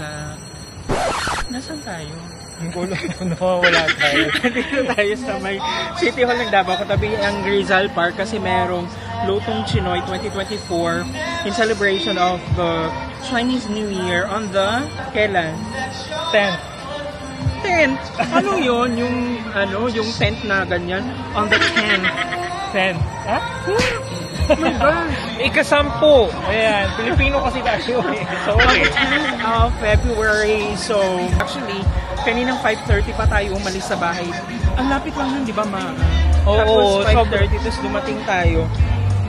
sa... Nasaan tayo? Wala tayo. Dito tayo sa may City Hall ng Davao, katabi ang Rizal Park kasi merong Lutong Chinoy 2024 in celebration of the Chinese New Year on the kailan? 10th. Ano yun? Yung tent na ganyan? On the 10th. 10th. Ha? Oh my God! Ika-10. Ayan, Pilipino kasi tayo eh. Sorry. 10th of February. So, actually, kaninang 5:30 pa tayo umalis sa bahay. Ang lapit lang nun, di ba, ma? Oo, tapos 5:30, tapos dumating tayo.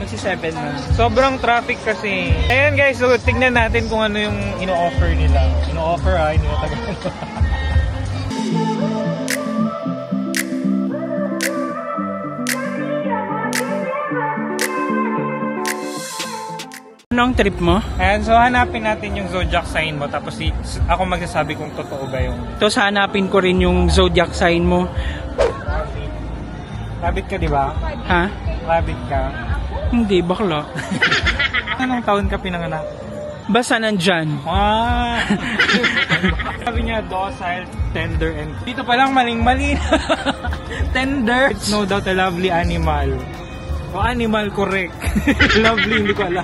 Magsi-7 na. Sobrang traffic kasi. Ayan guys, so tignan natin kung ano yung ino-offer nila. Ino-offer hindi na tagal. Anong trip mo? Ayan, so hanapin natin yung zodiac sign mo, tapos ako magsasabi kung totoo ba yung... Tapos hanapin ko rin yung zodiac sign mo. Rabbit ka, di ba? Ha? Rabbit ka. Hindi, bakla. Anong taon ka pinanganak? Basta nandyan. Sabi niya, docile, tender, and... Dito pa lang maling-mali. Tender. It's no doubt a lovely animal. O animal, correct. Lovely, hindi ko alam.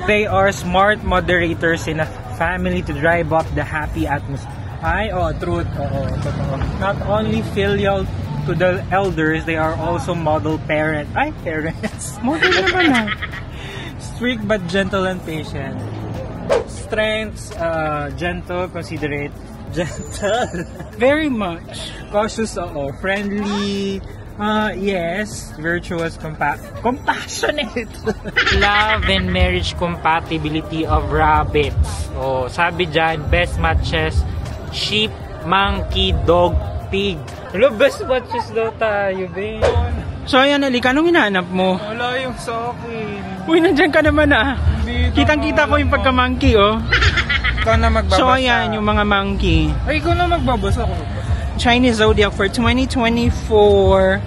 They are smart moderators in a family to drive up the happy atmosphere. Truth. Totoo. Not only filial to the elders, they are also model parents. Model naman na. Strict but gentle and patient. Strengths, gentle, considerate. Gentle. Very much. Cautious, friendly. Yes, virtuous, compassionate. Love and marriage compatibility of rabbits. Sabi dyan, best matches, sheep, monkey, dog, pig. Hello, best matches daw tayo, babe. So ayan, Alika, anong hinahanap mo? Wala yung sa akin. Uy, nandyan ka naman ah. Kitang-kita ko yung pagka-monkey, oh. Ikaw na magbabasa. So ayan, yung mga monkey. Ay, ikaw na magbabasa ko. Chinese zodiac for 2024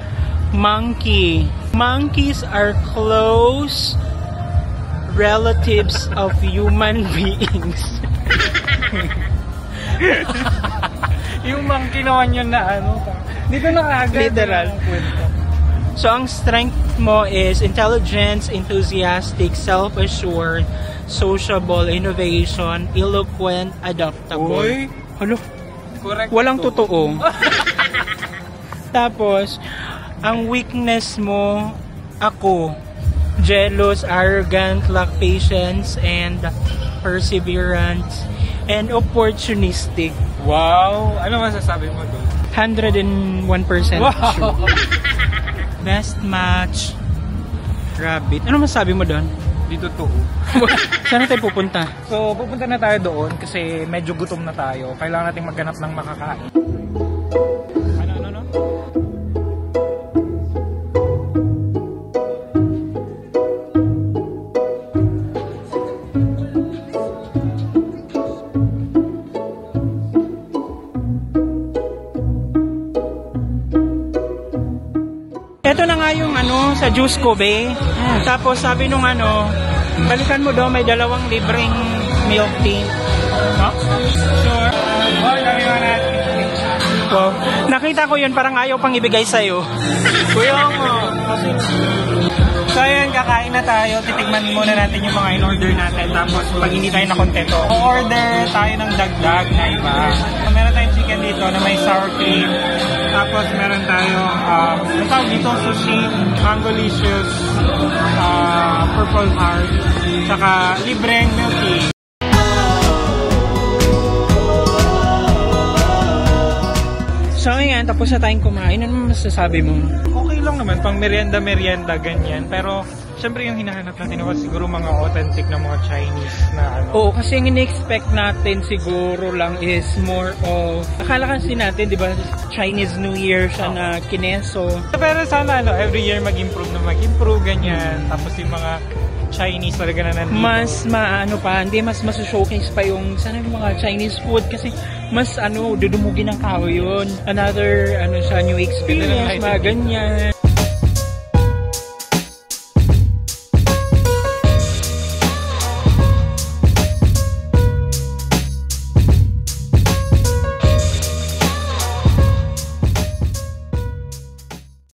monkey. Monkeys are close relatives of human beings. Yung monkey naman yun na dito nakagad. Literal. So ang strength mo is intelligence, enthusiastic, self-assured, sociable, innovation, eloquent, adaptable. Uy. Halo. Correct. Walang totoo. Tapos, ang weakness mo, ako, jealous, arrogant, lack patience, and perseverance, and opportunistic. Wow! Ano masasabi mo doon? 101% wow. Sure. Best match, rabbit. Ano masasabi mo doon? Dito to. Saan tayo pupunta? So, pupunta na tayo doon kasi medyo gutom na tayo. Kailangan nating maghanap ng makakain. Ano? Ito na nga yung sa juice ko, be. Tapos sabi nung balikan mo daw, may 2 libreng milk tea. Huh? Sure. Wow. Nakita ko yun, parang ayaw pang ibigay sa'yo. Kuya mo. So ayan, kakain na tayo. Titigman muna natin yung mga in-order natin. Tapos pag hindi tayo nakontento, order tayo ng dagdag na iba. Meron tayong chicken dito na may sour cream. Tapos meron tayong dito sushi, Mangolicious, Purple Heart, saka libreng milk tea. So ayan, tapos na tayong kumain. Ano masasabi mo? Okay lang naman, pang merienda, ganyan. Pero, syempre yung hinahanap natin was siguro mga authentic na mga Chinese na Oo, kasi yung in-expect natin siguro lang is more of... Akala kasi natin, di ba, Chinese New Year siya na kineso. Pero sana, every year mag-improve, ganyan. Tapos yung mga Chinese talaga na nandito. Mas mas showcase pa yung sana yung mga Chinese food kasi mas dudumugin ng tao yun. Another new experience, mga ganyan.